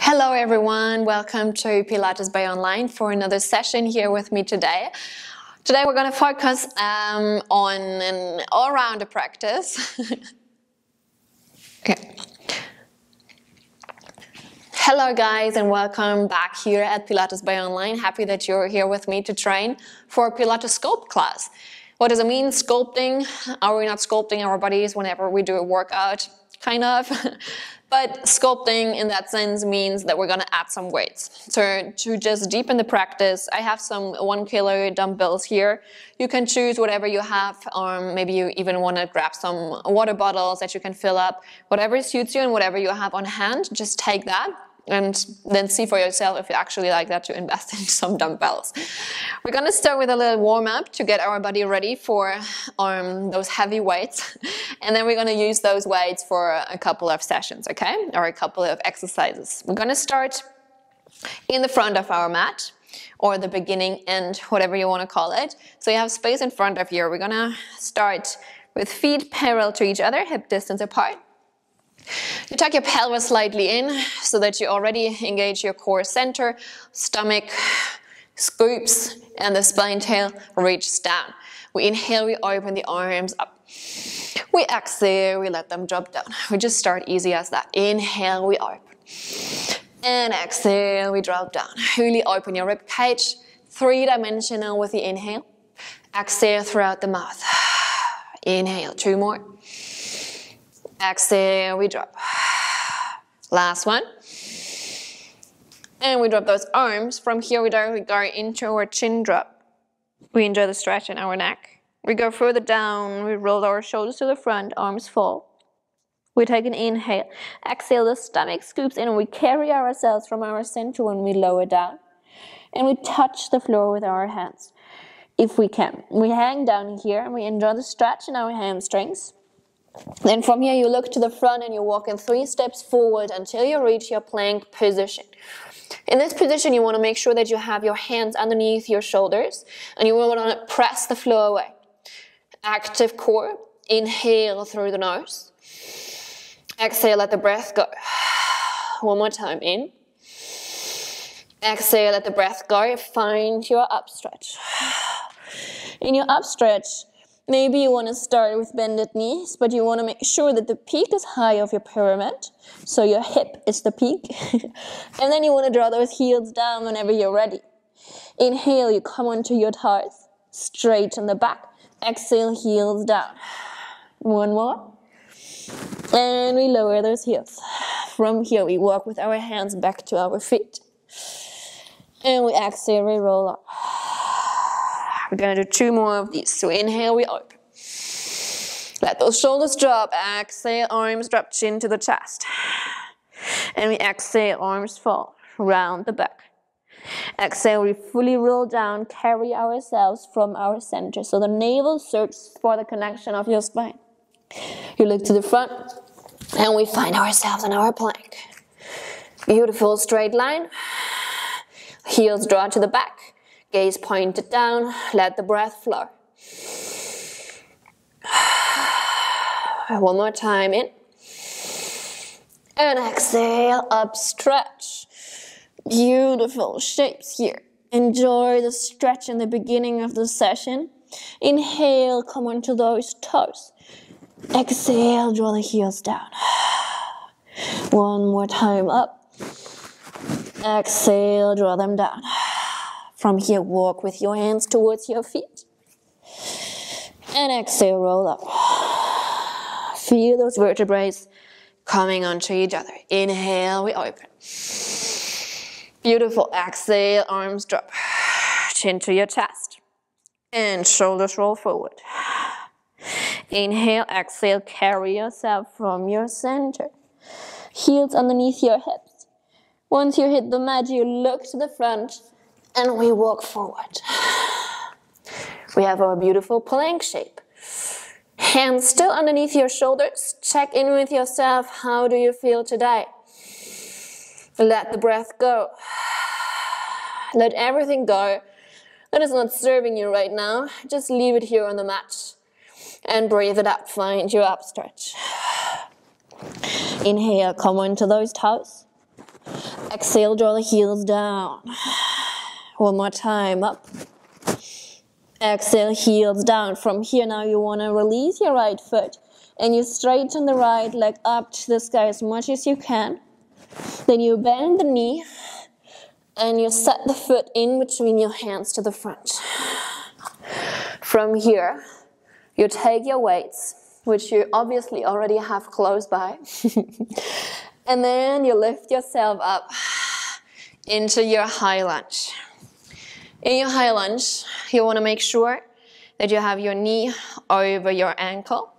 Hello everyone, welcome to Pilates Bay Online for another session here with me today. Today we're going to focus on an all-rounder practice. Okay. Hello guys and welcome back here at Pilates Bay Online. Happy that you're here with me to train for a Pilates sculpt class. What does it mean, sculpting? Are we not sculpting our bodies whenever we do a workout? Kind of. But sculpting in that sense means that we're going to add some weights. So to just deepen the practice, I have some 1 kilo dumbbells here. You can choose whatever you have, or maybe you even want to grab some water bottles that you can fill up. Whatever suits you and whatever you have on hand, just take that and then see for yourself if you actually like that to invest in some dumbbells. We're going to start with a little warm-up to get our body ready for those heavy weights. And then we're going to use those weights for a couple of sessions, okay? Or a couple of exercises. We're going to start in the front of our mat, or the beginning end, whatever you want to call it. So you have space in front of you. We're going to start with feet parallel to each other, hip distance apart. You tuck your pelvis slightly in so that you already engage your core center, stomach scoops, and the spine tail reaches down. We inhale, we open the arms up. We exhale, we let them drop down. We just start easy as that. Inhale, we open. And exhale, we drop down. Really open your rib cage, 3-dimensional with the inhale. Exhale throughout the mouth. Inhale, 2 more. Exhale, we drop. Last one. And we drop those arms. From here, we directly go into our chin drop. We enjoy the stretch in our neck. We go further down. We roll our shoulders to the front. Arms fall. We take an inhale. Exhale, the stomach scoops in. And we carry ourselves from our center when we lower down. And we touch the floor with our hands, if we can. We hang down here and we enjoy the stretch in our hamstrings. Then from here you look to the front and you walk in 3 steps forward until you reach your plank position. In this position you want to make sure that you have your hands underneath your shoulders and you want to press the floor away. Active core. Inhale through the nose. Exhale, let the breath go. One more time, in. Exhale, let the breath go. Find your upstretch. In your upstretch, maybe you want to start with bended knees, but you want to make sure that the peak is high of your pyramid. So your hip is the peak. And then you want to draw those heels down whenever you're ready. Inhale, you come onto your toes, straight in the back. Exhale, heels down. 1 more. And we lower those heels. From here, we walk with our hands back to our feet. And we exhale, we roll up. We're going to do 2 more of these. So inhale, we open. Let those shoulders drop. Exhale, arms drop, chin to the chest. And we exhale, arms fall. Round the back. Exhale, we fully roll down, carry ourselves from our center. So the navel searches for the connection of your spine. You look to the front, and we find ourselves in our plank. Beautiful straight line. Heels draw to the back. Gaze pointed down, let the breath flow. 1 more time, in. And exhale, up, stretch. Beautiful shapes here. Enjoy the stretch in the beginning of the session. Inhale, come onto those toes. Exhale, draw the heels down. 1 more time, up. Exhale, draw them down. From here, walk with your hands towards your feet. And exhale, roll up. Feel those vertebrae coming onto each other. Inhale, we open. Beautiful. Exhale, arms drop. Chin to your chest. And shoulders roll forward. Inhale, exhale, carry yourself from your center. Heels underneath your hips. Once you hit the mat, you look to the front. And we walk forward. We have our beautiful plank shape. Hands still underneath your shoulders. Check in with yourself. How do you feel today? Let the breath go. Let everything go that is not serving you right now. Just leave it here on the mat. And breathe it out. Find your upstretch. Inhale, come onto those toes. Exhale, draw the heels down. One more time, up. Exhale, heels down. From here now you want to release your right foot and you straighten the right leg up to the sky as much as you can. Then you bend the knee and you set the foot in between your hands to the front. From here, you take your weights, which you obviously already have close by, and then you lift yourself up into your high lunge. In your high lunge, you want to make sure that you have your knee over your ankle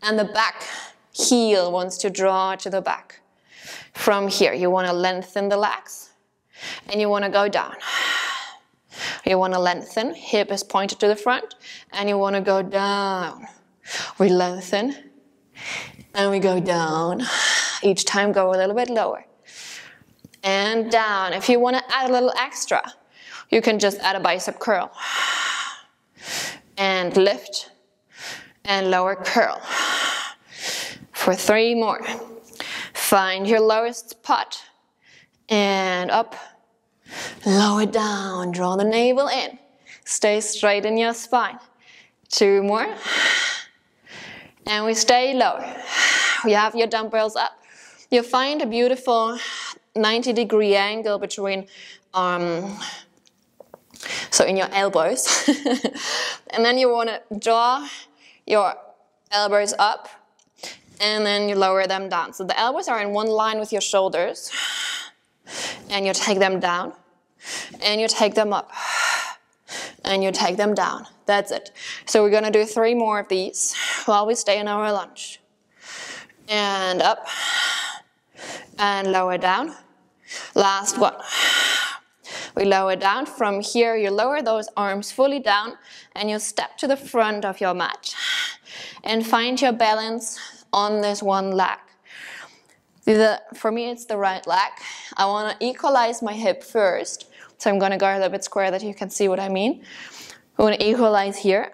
and the back heel wants to draw to the back. From here, you want to lengthen the legs and you want to go down. You want to lengthen, hip is pointed to the front, and you want to go down. We lengthen and we go down. Each time go a little bit lower. And down. If you want to add a little extra, you can just add a bicep curl. And lift and lower curl. For 3 more. Find your lowest spot. And up. Lower down. Draw the navel in. Stay straight in your spine. 2 more. And we stay lower. You have your dumbbells up. You find a beautiful 90-degree angle between, so in your elbows. And then you want to draw your elbows up and then you lower them down. So the elbows are in one line with your shoulders. And you take them down. And you take them up. And you take them down. That's it. So we're going to do 3 more of these while we stay in our lunge. And up. And lower down. Last one. We lower down. From here, you lower those arms fully down and you step to the front of your mat and find your balance on this one leg. For me, it's the right leg. I want to equalize my hip first. So I'm going to go a little bit square that you can see what I mean. We want to equalize here.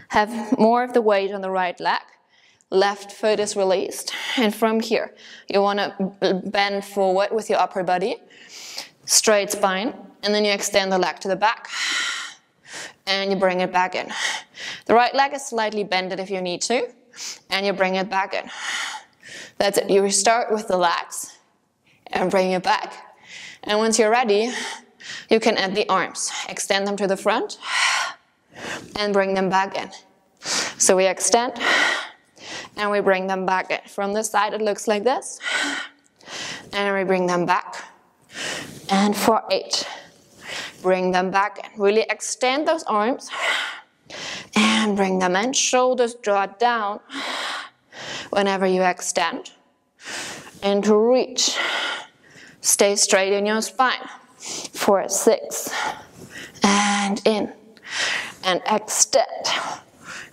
Have more of the weight on the right leg. Left foot is released. And from here, you want to bend forward with your upper body. Straight spine. And then you extend the leg to the back. And you bring it back in. The right leg is slightly bended if you need to. And you bring it back in. That's it. You start with the legs. And bring it back. And once you're ready, you can add the arms. Extend them to the front. And bring them back in. So we extend. And we bring them back in. From this side it looks like this. And we bring them back. And for 8. Bring them back in. Really extend those arms. And bring them in. Shoulders draw down. Whenever you extend. And to reach. Stay straight in your spine. For 6. And in. And extend.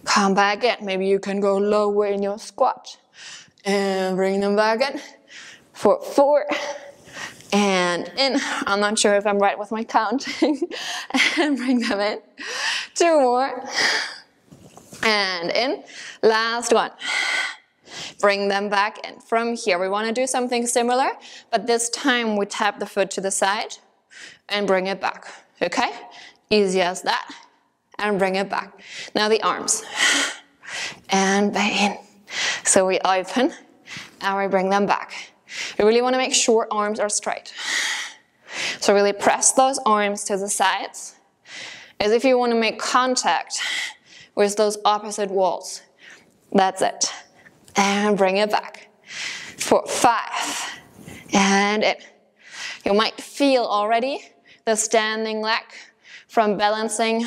Come back in. Maybe you can go lower in your squat. And bring them back in. For 4. And in. I'm not sure if I'm right with my counting. And bring them in. 2 more. And in. Last one. Bring them back in. From here, we want to do something similar, but this time we tap the foot to the side and bring it back. Okay? Easy as that. And bring it back. Now the arms. And back in. So we open and we bring them back. We really want to make sure arms are straight. So really press those arms to the sides as if you want to make contact with those opposite walls. That's it. And bring it back. For 5. And in. You might feel already the standing leg from balancing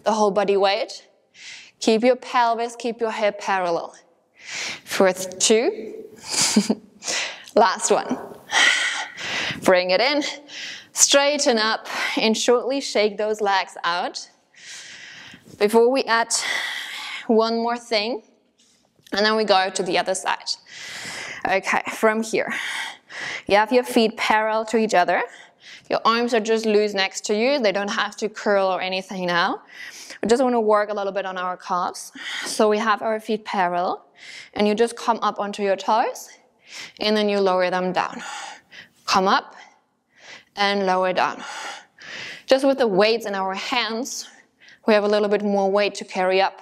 the whole body weight. Keep your pelvis, keep your hip parallel. For 2. Last one. Bring it in. Straighten up and shortly shake those legs out. Before we add one more thing, and then we go to the other side. Okay, from here. You have your feet parallel to each other. Your arms are just loose next to you. They don't have to curl or anything now. We just want to work a little bit on our calves. So we have our feet parallel. And you just come up onto your toes. And then you lower them down. come up, and lower down. Just with the weights in our hands, we have a little bit more weight to carry up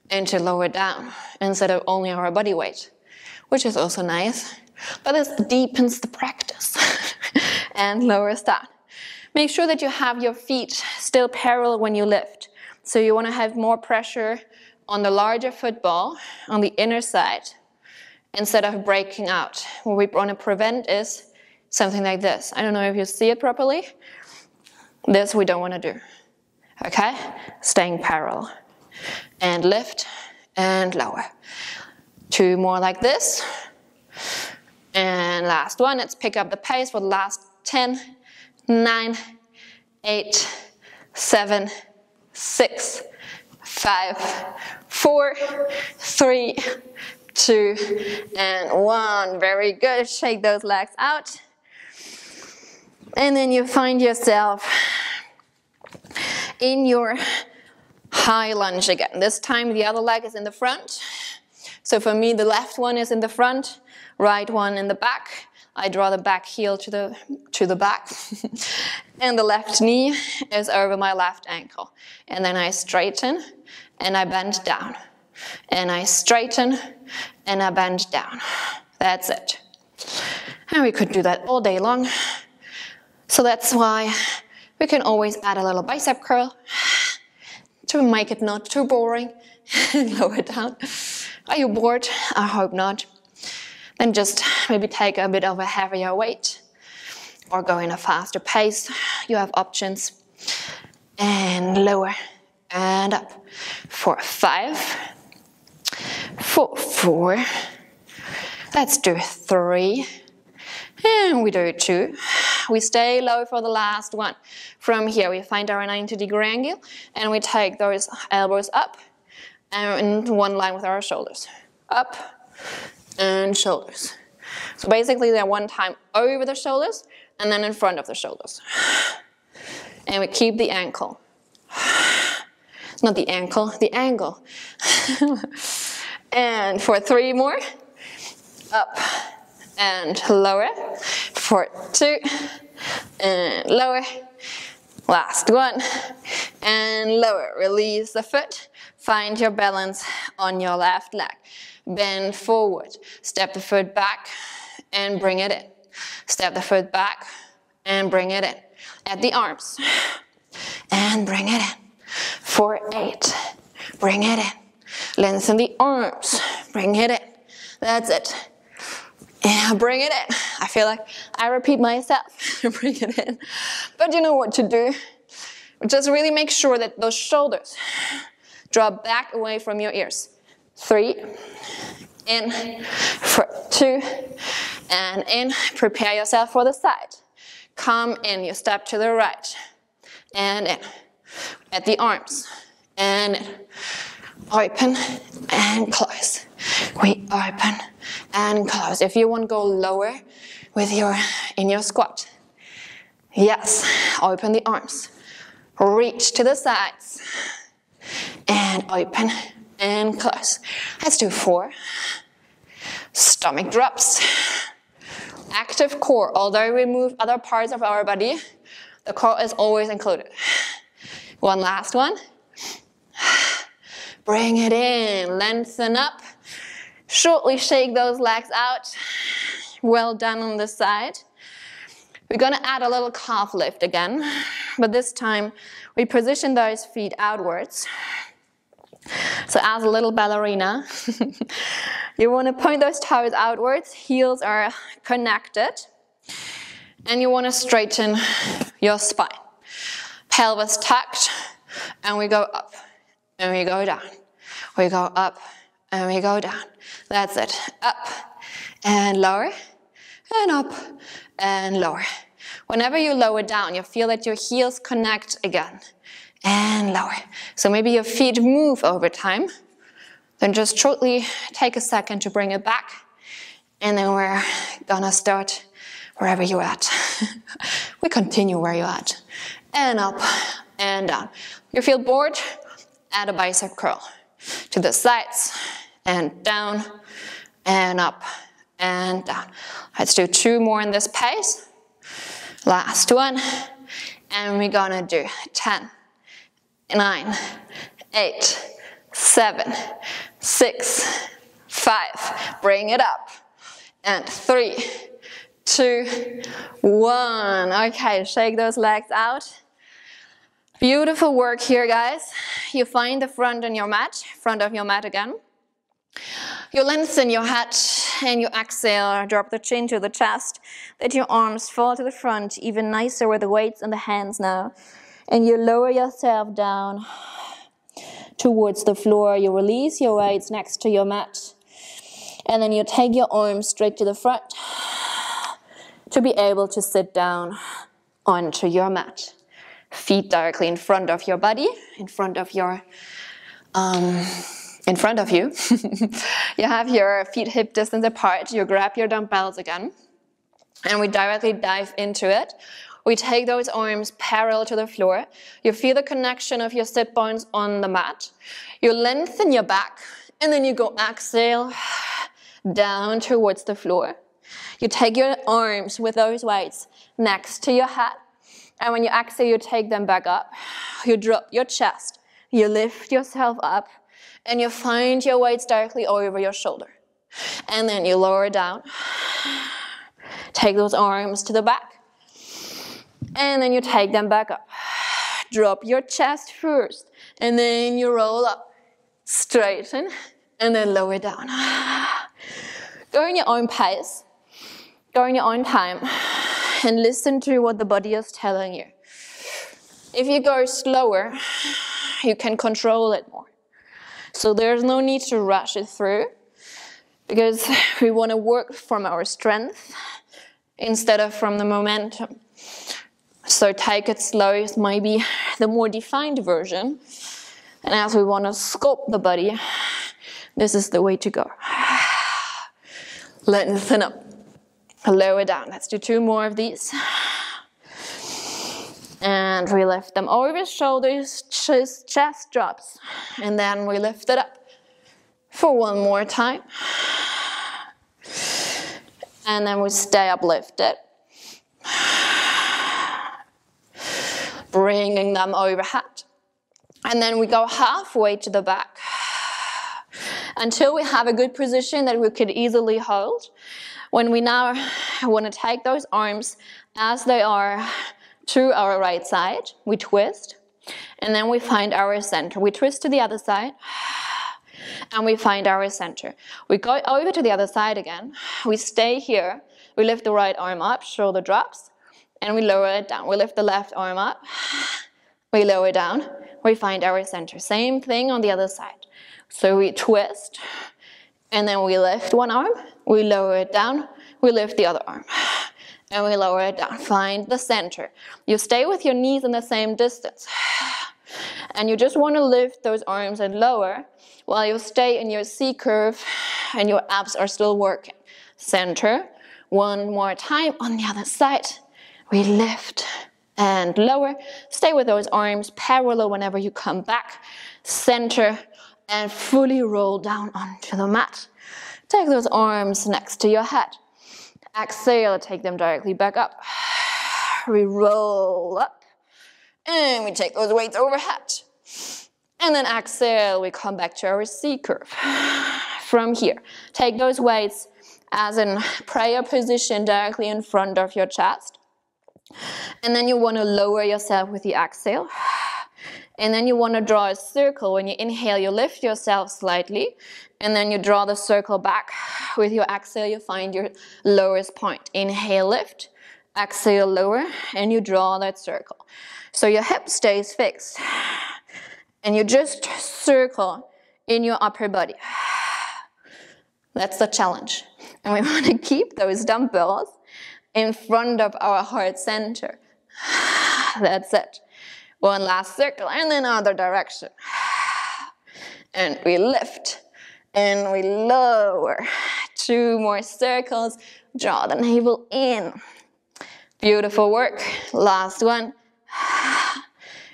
and to lower down instead of only our body weight, which is also nice. But this deepens the practice and lowers down. Make sure that you have your feet still parallel when you lift. So you want to have more pressure on the larger football, on the inner side, instead of breaking out. What we want to prevent is something like this. I don't know if you see it properly. This we don't want to do. Okay? Staying parallel. And lift and lower. 2 more like this. And last one. Let's pick up the pace for the last 10, 9, 8, 7, 6, 5, 4, 3, 2, and 1. Very good. Shake those legs out. And then you find yourself in your high lunge again. This time the other leg is in the front. So for me, the left one is in the front, right one in the back. I draw the back heel to the back. And the left knee is over my left ankle. And then I straighten and I bend down. And I straighten and I bend down. That's it. And we could do that all day long. So that's why we can always add a little bicep curl to make it not too boring and lower down. Are you bored? I hope not. Then just maybe take a bit of a heavier weight or go in a faster pace. You have options. And lower and up for 5, for 4. Let's do 3. And we do 2. We stay low for the last one. From here we find our 90-degree angle and we take those elbows up and in one line with our shoulders. Up and shoulders. So basically they're one time over the shoulders and then in front of the shoulders. And we keep the ankle. It's not the ankle, the angle. And for 3 more. Up and lower. For 2 and lower. Last one and lower. Release the foot. Find your balance on your left leg. Bend forward. Step the foot back and bring it in. Step the foot back and bring it in. At the arms and bring it in. For 8. Bring it in. Lengthen the arms. Bring it in. That's it. And bring it in. I feel like I repeat myself. Bring it in. But you know what to do. Just really make sure that those shoulders drop back away from your ears. 3. In. For 2. And in. Prepare yourself for the side. Come in. You step to the right. And in. At the arms. And in. Open and close. We open and close. If you want to go lower with in your squat. Yes. Open the arms. Reach to the sides. And open and close. Let's do 4. Stomach drops. Active core. Although we move other parts of our body, the core is always included. One last one. Bring it in. Lengthen up. Shortly shake those legs out. Well done on this side. We're going to add a little calf lift again. But this time we position those feet outwards. So as a little ballerina, you want to point those toes outwards. Heels are connected. And you want to straighten your spine. Pelvis tucked. And we go up. And we go down. We go up. And we go down. That's it. Up. And lower. And up. And lower. Whenever you lower down, you feel that your heels connect again. And lower. So maybe your feet move over time. Then just shortly take a second to bring it back. And then we're gonna start wherever you're at. We continue where you're at. And up and down. You feel bored? Add a bicep curl. To the sides. And down. And up. and down. Let's do 2 more in this pace. Last one. And we're gonna do 10, 9, 8, 7, 6, 5. Bring it up. And 3, 2, 1. Okay, shake those legs out. Beautiful work here, guys. You find the front of your mat again. You lengthen your head and you exhale, drop the chin to the chest. Let your arms fall to the front, even nicer with the weights in the hands now. And you lower yourself down towards the floor. You release your weights next to your mat. And then you take your arms straight to the front to be able to sit down onto your mat. Feet directly in front of your body, in front of you. You have your feet hip distance apart. You grab your dumbbells again. And we directly dive into it. We take those arms parallel to the floor. You feel the connection of your sit bones on the mat. You lengthen your back. And then you go exhale down towards the floor. You take your arms with those weights next to your head. And when you exhale, you take them back up. You drop your chest. You lift yourself up. And you find your weights directly over your shoulder. And then you lower down. Take those arms to the back. And then you take them back up. Drop your chest first. And then you roll up. Straighten. And then lower down. Go in your own pace. Go in your own time. And listen to what the body is telling you. If you go slower, you can control it more. So there's no need to rush it through, because we want to work from our strength instead of from the momentum. So take it slow is maybe the more defined version. And as we want to sculpt the body, this is the way to go. Lengthen up. Lower down. Let's do 2 more of these. And we lift them over, shoulders, chest drops. And then we lift it up for 1 more time. And then we stay uplifted. Bringing them overhead. And then we go halfway to the back. Until we have a good position that we could easily hold. When we now want to take those arms as they are to our right side, we twist, and then we find our center. We twist to the other side, and we find our center. We go over to the other side again. We stay here. We lift the right arm up, shoulder drops, and we lower it down. We lift the left arm up. We lower down. We find our center. Same thing on the other side. So we twist, and then we lift one arm. We lower it down. We lift the other arm. And we lower it down. Find the center. You stay with your knees in the same distance. And you just want to lift those arms and lower while you stay in your C curve and your abs are still working. Center. 1 more time on the other side. We lift and lower. Stay with those arms parallel whenever you come back. Center and fully roll down onto the mat. Take those arms next to your head. Exhale, take them directly back up. We roll up. And we take those weights overhead. And then exhale, we come back to our C curve. From here, take those weights as in prayer position directly in front of your chest. And then you want to lower yourself with the exhale. And then you want to draw a circle. When you inhale, you lift yourself slightly. And then you draw the circle back. With your exhale, you find your lowest point. Inhale, lift. Exhale, lower. And you draw that circle. So your hip stays fixed. And you just circle in your upper body. That's the challenge. And we want to keep those dumbbells in front of our heart center. That's it. One last circle and then other direction. And we lift and we lower. 2 more circles. Draw the navel in. Beautiful work. Last one.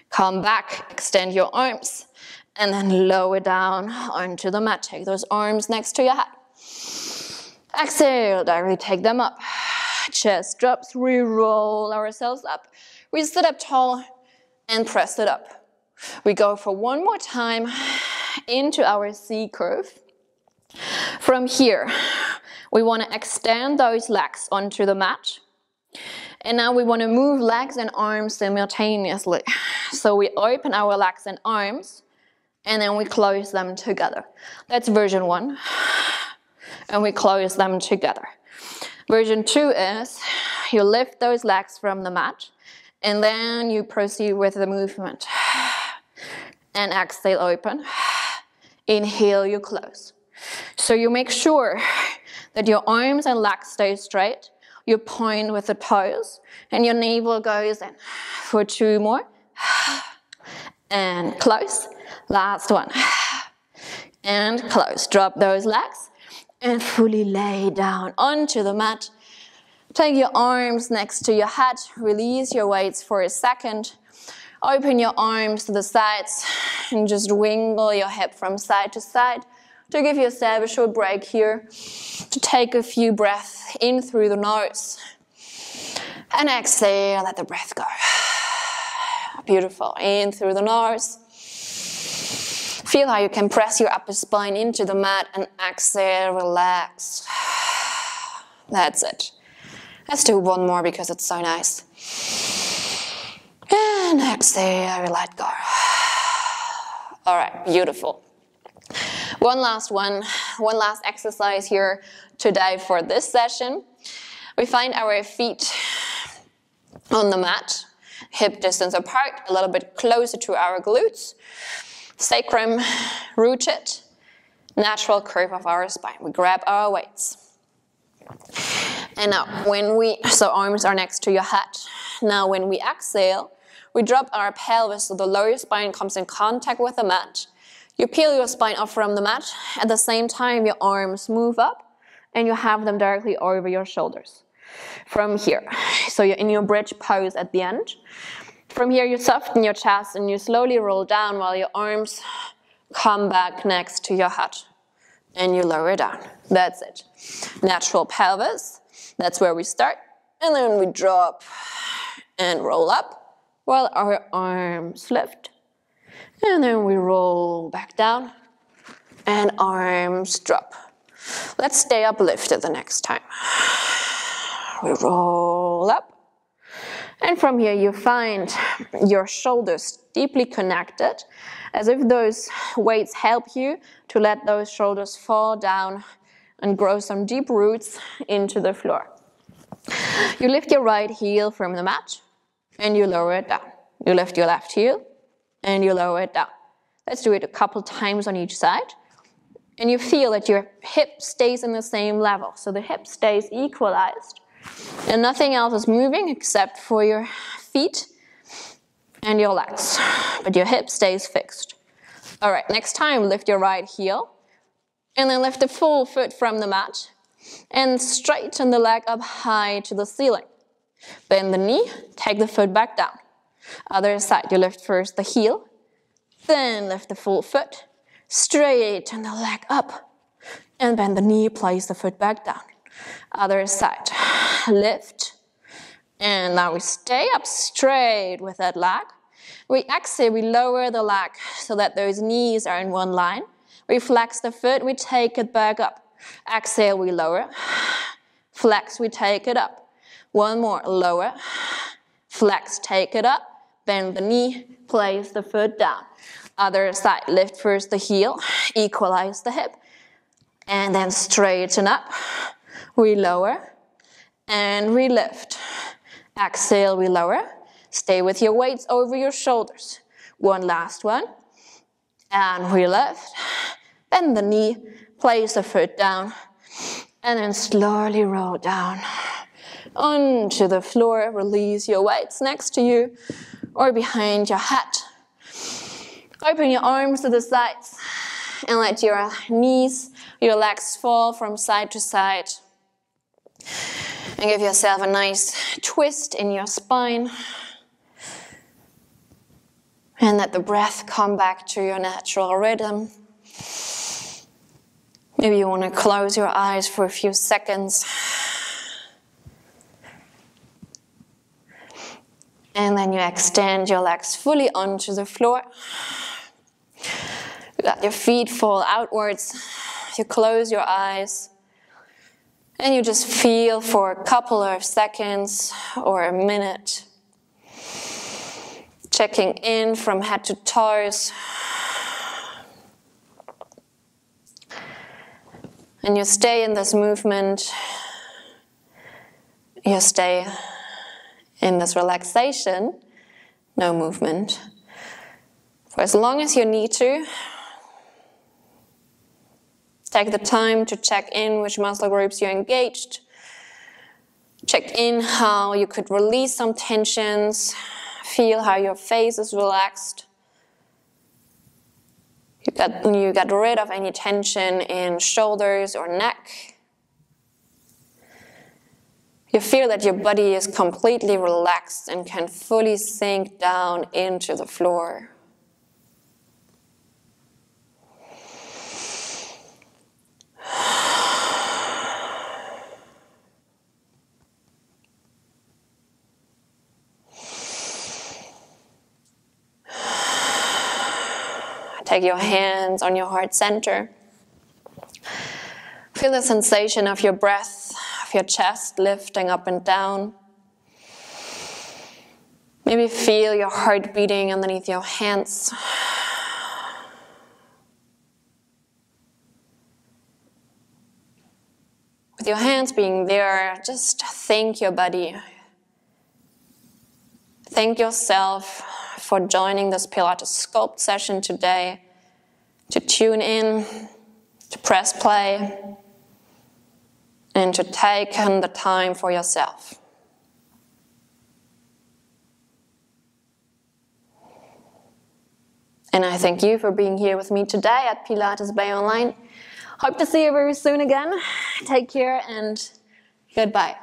Come back, extend your arms, and then lower down onto the mat. Take those arms next to your head. Exhale, directly take them up. Chest drops, we roll ourselves up. We sit up tall and press it up. We go for one more time into our C curve. From here, we want to extend those legs onto the mat. And now we want to move legs and arms simultaneously. So we open our legs and arms, and then we close them together. That's version 1. And we close them together. Version 2 is you lift those legs from the mat, and then you proceed with the movement. And exhale, open. Inhale, you close. So you make sure that your arms and legs stay straight. You point with the toes, and your navel goes in. For 2 more. And close. Last one. And close. Drop those legs and fully lay down onto the mat. Take your arms next to your head. Release your weights for a second. Open your arms to the sides and just wiggle your hip from side to side to give yourself a short break here. To take a few breaths in through the nose. And exhale, let the breath go. Beautiful. In through the nose. Feel how you can press your upper spine into the mat and exhale, relax. That's it. Let's do one more because it's so nice. And exhale, let go. All right, beautiful. One last exercise here today for this session. We find our feet on the mat, hip distance apart, a little bit closer to our glutes. Sacrum rooted, natural curve of our spine. We grab our weights. And now so arms are next to your head. Now when we exhale, we drop our pelvis so the lower spine comes in contact with the mat. You peel your spine off from the mat. At the same time, your arms move up and you have them directly over your shoulders. From here, so you're in your bridge pose at the end. From here, you soften your chest and you slowly roll down while your arms come back next to your head. And you lower down. That's it. Natural pelvis. That's where we start. And then we drop and roll up while our arms lift. And then we roll back down and arms drop. Let's stay uplifted the next time. We roll up. And from here you find your shoulders deeply connected, as if those weights help you to let those shoulders fall down and grow some deep roots into the floor. You lift your right heel from the mat and you lower it down. You lift your left heel and you lower it down. Let's do it a couple times on each side. And you feel that your hip stays in the same level. So the hip stays equalized. And nothing else is moving except for your feet and your legs. But your hip stays fixed. All right, next time, lift your right heel. And then lift the full foot from the mat. And straighten the leg up high to the ceiling. Bend the knee, take the foot back down. Other side, you lift first the heel. Then lift the full foot. Straighten the leg up. And bend the knee, place the foot back down. Other side. Lift, and now we stay up straight with that leg. We exhale, we lower the leg so that those knees are in one line. We flex the foot, we take it back up. Exhale, we lower. Flex, we take it up. One more, lower. Flex, take it up. Bend the knee, place the foot down. Other side, lift first the heel, equalize the hip. And then straighten up. We lower. And we lift. Exhale, we lower. Stay with your weights over your shoulders. One last one. And we lift. Bend the knee, place the foot down. And then slowly roll down onto the floor. Release your weights next to you or behind your head. Open your arms to the sides and let your knees, your legs fall from side to side. And give yourself a nice twist in your spine. And let the breath come back to your natural rhythm. Maybe you want to close your eyes for a few seconds. And then you extend your legs fully onto the floor. You let your feet fall outwards. You close your eyes. And you just feel for a couple of seconds or a minute. Checking in from head to toes. And you stay in this movement. You stay in this relaxation, no movement, for as long as you need to. Take the time to check in which muscle groups you're engaged. Check in how you could release some tensions. Feel how your face is relaxed. You get rid of any tension in shoulders or neck. You feel that your body is completely relaxed and can fully sink down into the floor. Take your hands on your heart center. Feel the sensation of your breath, of your chest lifting up and down. Maybe feel your heart beating underneath your hands. With your hands being there, just thank your body. Thank yourself for joining this Pilates Sculpt session today, to tune in, to press play, and to take the time for yourself. And I thank you for being here with me today at Pilates Bay Online. Hope to see you very soon again. Take care and goodbye.